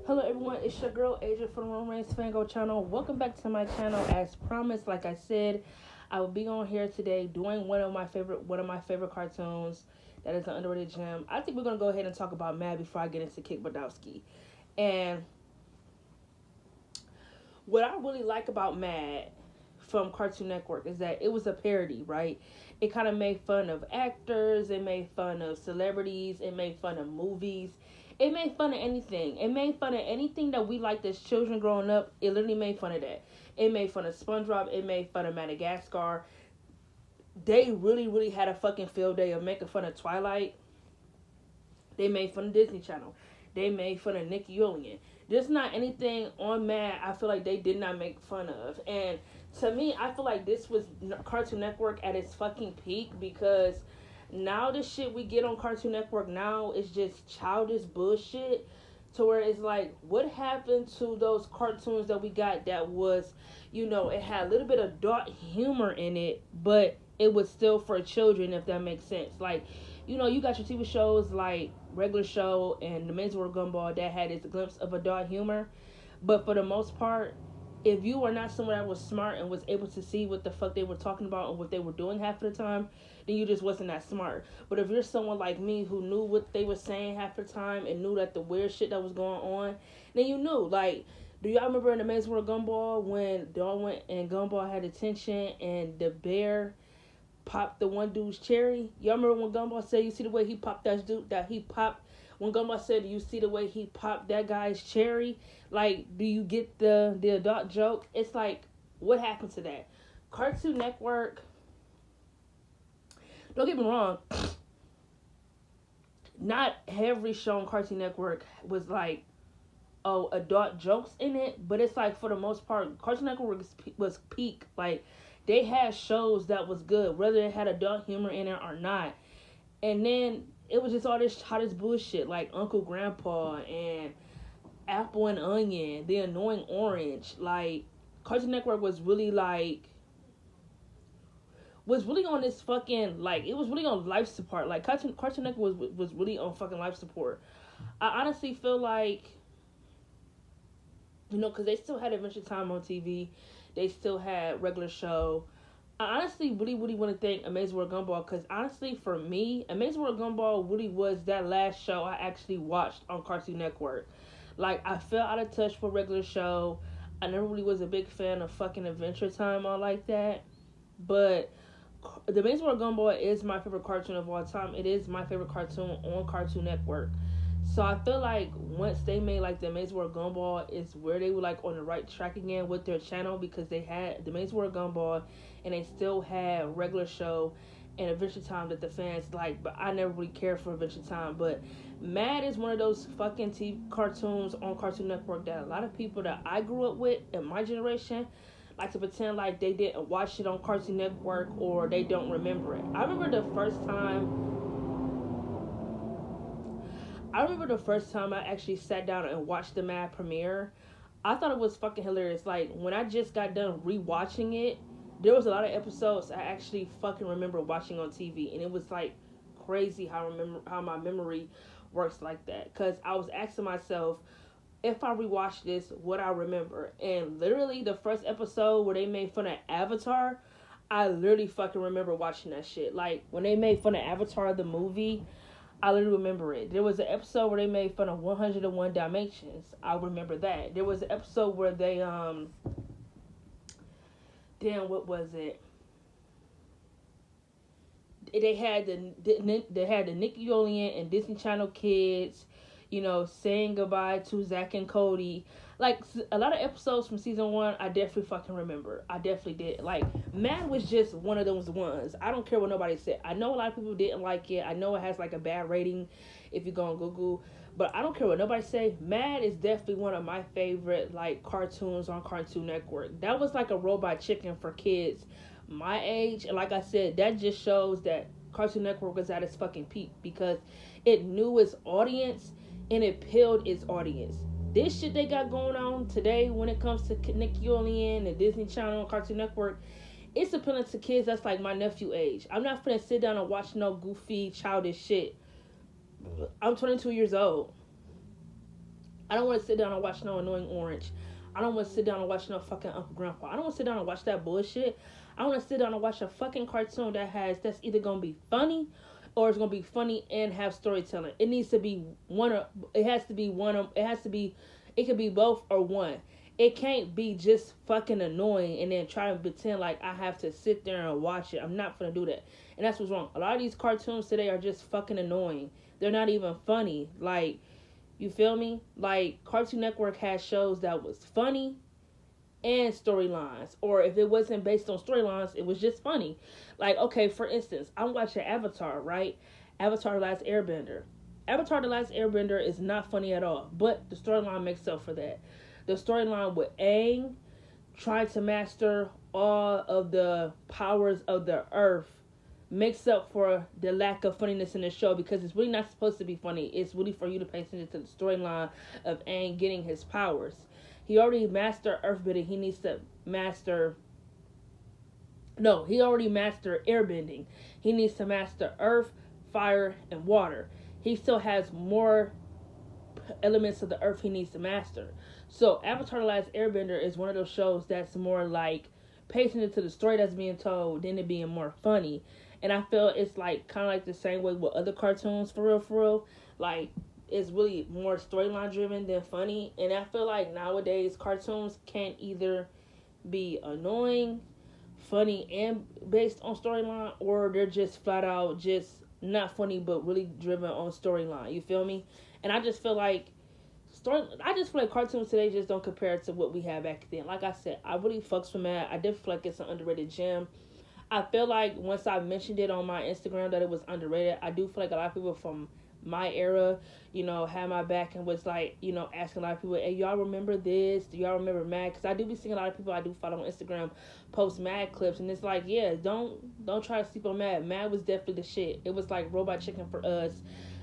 Hello everyone, it's your girl Asia from the Romance Fango channel. Welcome back to my channel. As promised, like I said, I will be on here today doing one of my favorite cartoons that is an underrated gem. I think we're gonna go ahead and talk about Mad before I get into Kick Badowski. And what I really like about Mad from Cartoon Network is that it was a parody, right? It kind of made fun of actors, it made fun of celebrities, it made fun of movies, it made fun of anything. It made fun of anything that we liked as children growing up. It literally made fun of that. It made fun of SpongeBob, it made fun of Madagascar. They really had a fucking field day of making fun of Twilight. They made fun of Disney Channel. They made fun of Nickelodeon. There's not anything on Mad I feel like they did not make fun of. And to me, I feel like this was Cartoon Network at its fucking peak because now the shit we get on Cartoon Network now is just childish bullshit. To where it's like, what happened to those cartoons that we got that was, it had a little bit of dark humor in it, but it was still for children, if that makes sense. Like, you got your TV shows like Regular Show and The Men's World Gumball that had its glimpse of adult humor. But for the most part, if you were not someone that was smart and was able to see what the fuck they were talking about and what they were doing half of the time, then you just wasn't that smart. But if you're someone like me who knew what they were saying half the time and knew that the weird shit that was going on, then you knew. Like, do y'all remember in the Men's World Gumball when Darwin and Gumball had attention and the bear popped the one dude's cherry? Y'all remember when Gumball said, "You see the way he popped that dude that he popped." When Gumball said, "You see the way he popped that guy's cherry?" Like, do you get the adult joke? It's like, what happened to that? Cartoon Network. Don't get me wrong. Not every show on Cartoon Network was like, oh, adult jokes in it, but it's like for the most part, Cartoon Network was peak. Like, they had shows that was good, whether it had adult humor in it or not. And then it was just all this hottest bullshit, like Uncle Grandpa and Apple and Onion, The Annoying Orange. Like, Cartoon Network was really on this fucking, like, it was really on life support. Like, Cartoon Network was really on fucking life support. I honestly feel like, because they still had Adventure Time on TV. They still had Regular Show. I honestly really want to thank Amazing World Gumball because honestly, for me, Amazing World Gumball really was that last show I actually watched on Cartoon Network. Like, I fell out of touch with Regular Show. I never really was a big fan of fucking Adventure Time or like that. But the Amazing World Gumball is my favorite cartoon of all time. It is my favorite cartoon on Cartoon Network. So I feel like once they made like the Amazing World Gumball is where they were like on the right track again with their channel because they had the Amazing World Gumball and they still had Regular Show and Adventure Time that the fans like, but I never really cared for Adventure Time. But Mad is one of those fucking TV cartoons on Cartoon Network that a lot of people that I grew up with in my generation like to pretend like they didn't watch it on Cartoon Network or they don't remember it. I remember the first time I actually sat down and watched the Mad premiere. I thought it was fucking hilarious. Like, when I just got done rewatching it, there was a lot of episodes I actually fucking remember watching on TV, and it was like crazy how my memory works like that. Cause I was asking myself, if I rewatch this, what I remember. And literally the first episode where they made fun of Avatar, I literally fucking remember watching that shit. Like, when they made fun of Avatar the movie, I literally remember it. There was an episode where they made fun of 101 Dalmatians. I remember that. There was an episode where they damn, what was it? They had the Nickelodeon and Disney Channel kids, saying goodbye to Zach and Cody. Like, a lot of episodes from season one, I definitely fucking remember. I definitely did. Like, Mad was just one of those ones. I don't care what nobody said. I know a lot of people didn't like it. I know it has like a bad rating if you go on Google. But I don't care what nobody say. Mad is definitely one of my favorite like cartoons on Cartoon Network. That was like a Robot Chicken for kids my age. And like I said, that just shows that Cartoon Network was at its fucking peak because it knew its audience and it peeled its audience. This shit they got going on today when it comes to Nickelodeon and Disney Channel and Cartoon Network, it's appealing to kids that's like my nephew age. I'm not finna sit down and watch no goofy, childish shit. I'm 22 years old. I don't want to sit down and watch no Annoying Orange. I don't want to sit down and watch no fucking Uncle Grandpa. I don't want to sit down and watch that bullshit. I want to sit down and watch a fucking cartoon that's either gonna be funny or it's gonna be funny and have storytelling. It needs to be one of it has to be one of it has to be it could be both or one. It can't be just fucking annoying and then try to pretend like I have to sit there and watch it. I'm not gonna do that. And that's what's wrong. A lot of these cartoons today are just fucking annoying. They're not even funny. Like, you feel me? Like, Cartoon Network had shows that was funny and storylines. Or if it wasn't based on storylines, it was just funny. Like, okay, for instance, I'm watching Avatar, right? Avatar The Last Airbender. Avatar The Last Airbender is not funny at all, but the storyline makes up for that. The storyline with Aang trying to master all of the powers of the earth makes up for the lack of funniness in the show, because it's really not supposed to be funny. It's really for you to pay attention to the storyline of Aang getting his powers. He already mastered earthbending. He needs to master. No, he already mastered airbending. He needs to master earth, fire, and water. He still has more elements of the earth he needs to master. So Avatar: The Last Airbender is one of those shows that's more like pay attention to the story that's being told than it being more funny. And I feel it's like kind of like the same way with other cartoons, for real, for real. Like, it's really more storyline driven than funny. And I feel like nowadays cartoons can't either be annoying, funny, and based on storyline, or they're just flat out just not funny but really driven on storyline. You feel me? And I just feel like cartoons today just don't compare to what we had back then. Like I said, I really fucks with that. I definitely feel like it's an underrated gem. I feel like once I mentioned it on my Instagram that it was underrated, I do feel like a lot of people from my era, had my back and was like, asking a lot of people, hey, y'all remember this? Do y'all remember Mad? Because I do be seeing a lot of people I do follow on Instagram post Mad clips, and it's like, yeah, don't try to sleep on Mad. Mad was definitely the shit. It was like Robot Chicken for us.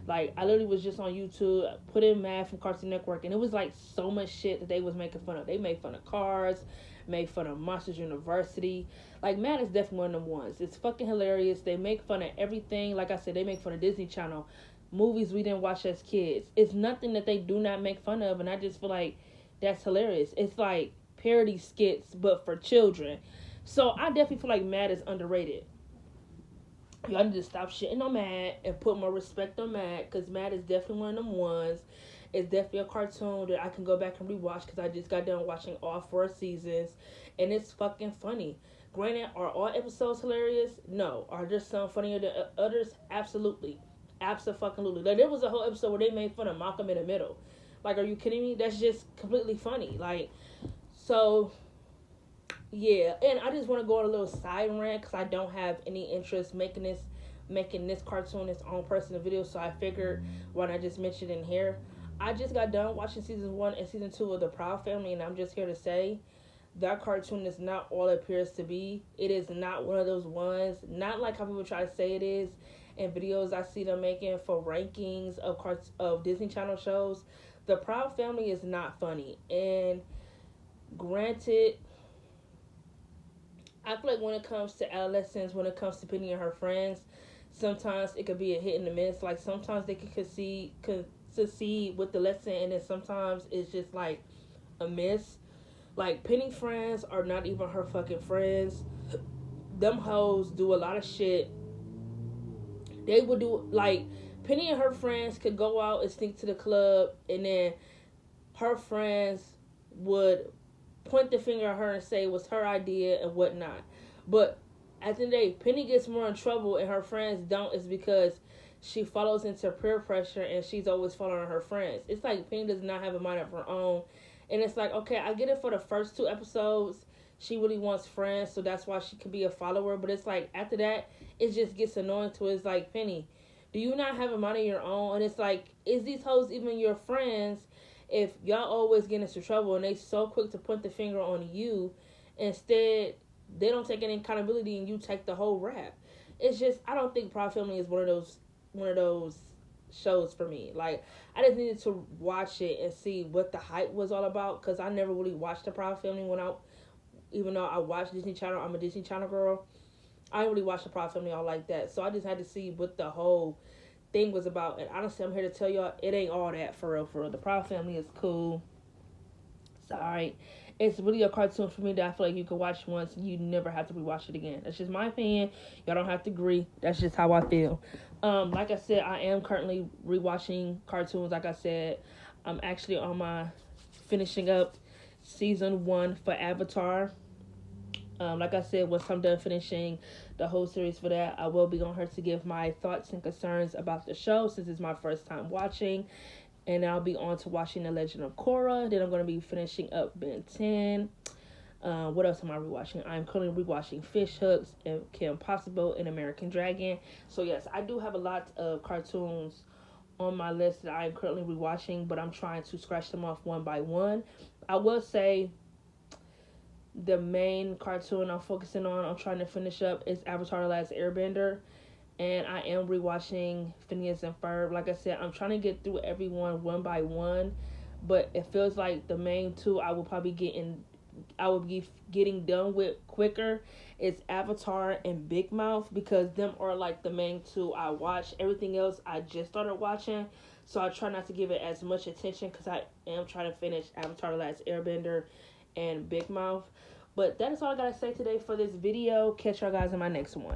Like, I literally was just on YouTube, put in Mad from Cartoon Network, and it was like so much shit that they was making fun of. They made fun of Cars, made fun of Monsters University. Like, Mad is definitely one of them ones. It's fucking hilarious. They make fun of everything. Like I said, they make fun of Disney Channel, movies we didn't watch as kids. It's nothing that they do not make fun of, and I just feel like that's hilarious. It's like parody skits, but for children. So I definitely feel like Mad is underrated. Y'all need to stop shitting on Mad and put more respect on Mad, because Mad is definitely one of them ones. It's definitely a cartoon that I can go back and rewatch, because I just got done watching all 4 seasons, and it's fucking funny. Granted, are all episodes hilarious? No. Are there some funnier than others? Absolutely. Absolutely. Like, there was a whole episode where they made fun of Malcolm in the Middle. Like, are you kidding me? That's just completely funny. Like, so, yeah. And I just want to go on a little side rant, because I don't have any interest making this cartoon its own personal video, so I figured why not just mention it in here. I just got done watching season 1 and season 2 of The Proud Family, and I'm just here to say that cartoon is not all it appears to be. It is not one of those ones, not like how people try to say it is in videos I see them making for rankings of Disney Channel shows. The Proud Family is not funny. And granted, I feel like when it comes to adolescence, when it comes to Penny and her friends, sometimes it could be a hit and a miss. Like, sometimes they could succeed with the lesson, and then sometimes it's just like a miss. Like, Penny's friends are not even her fucking friends. Them hoes do a lot of shit. They would do, like, Penny and her friends could go out and sneak to the club, and then her friends would point the finger at her and say it was her idea and whatnot. But at the end of the day, Penny gets more in trouble and her friends don't, is because she follows into peer pressure and she's always following her friends. It's like Penny does not have a mind of her own. And it's like, okay, I get it for the first 2 episodes. She really wants friends, so that's why she could be a follower. But it's like, after that, it just gets annoying to it. It's like, Penny, do you not have a mind of your own? And it's like, is these hoes even your friends if y'all always get into trouble and they so quick to point the finger on you? Instead, they don't take any accountability and you take the whole rap. It's just, I don't think Proud Family is one of those shows for me. Like, I just needed to watch it and see what the hype was all about, because I never really watched the Proud Family even though I watch Disney Channel. I'm a Disney Channel girl. I didn't really watch the Proud Family all like that. So I just had to see what the whole thing was about. And honestly, I'm here to tell y'all, it ain't all that for real, for real. The Proud Family is cool. It's alright. It's really a cartoon for me that I feel like you can watch once and you never have to rewatch it again. That's just my opinion. Y'all don't have to agree. That's just how I feel. Like I said, I am currently rewatching cartoons. Like I said, I'm actually on my finishing up season 1 for Avatar. Like I said, once I'm done finishing the whole series for that, I will be on here to give my thoughts and concerns about the show since it's my first time watching. And I'll be on to watching The Legend of Korra. Then I'm going to be finishing up Ben 10. What else am I rewatching? I'm currently rewatching Fish Hooks and Kim Possible and American Dragon. So yes, I do have a lot of cartoons on my list that I am currently rewatching, but I'm trying to scratch them off one by one. I will say the main cartoon I'm focusing on, I'm trying to finish up, is Avatar: The Last Airbender. And I am rewatching Phineas and Ferb. Like I said, I'm trying to get through everyone one by one, but it feels like the main two I will be getting done with quicker is Avatar and Big Mouth, because them are like the main two I watch. Everything else I just started watching, so I try not to give it as much attention because I am trying to finish Avatar: The Last Airbender and Big Mouth. But that is all I gotta say today for this video. Catch y'all guys in my next one.